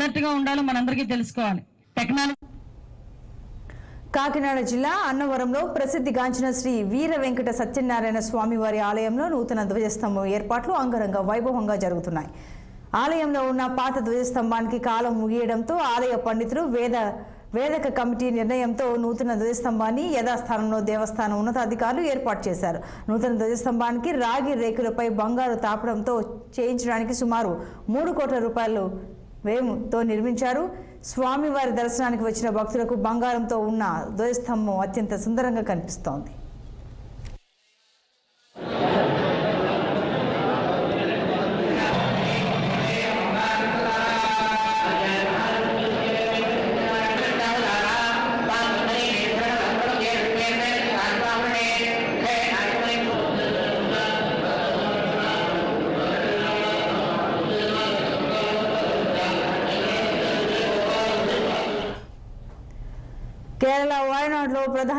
Alert గా ఉండాలో మనందరికీ తెలుసుకోవాలి. టెక్నాలజీ. కాకినాడ జిల్లా అన్నవరంలో ప్రసిద్ధిగాంచిన శ్రీ వీర వెంకట సత్యనారాయణ స్వామివారి ఆలయంలో నూతన ధ్వజస్తంభం ఏర్పాట్లు అంగరంగ వైభవంగా జరుగుతున్నాయి. ఆలయంలో ఉన్న పాత ధ్వజస్తంభానికి కాలం ముగియడంతో ఆలయ పండితులు వేదక కమిటీ నిర్ణయంతో నూతన ధ్వజస్తంభాన్ని యథాస్థానంలో దేవస్థానం ఉన్నతాధికారులు ఏర్పాటు చేశారు. నూతన ధ్వజస్తంభానికి రాగి రేకులపై బంగారు తాపడంతో చేయించడానికి సుమారు 3 కోట్ల రూపాయలు వ్యయంతో నిర్మించారు. స్వామివారి దర్శనానికి వచ్చిన భక్తులకు బంగారంతో ఉన్న ధ్వజస్తంభం అత్యంత సుందరంగా కనిపిస్తోంది. కేరళ వాయనాడులో ప్రధాన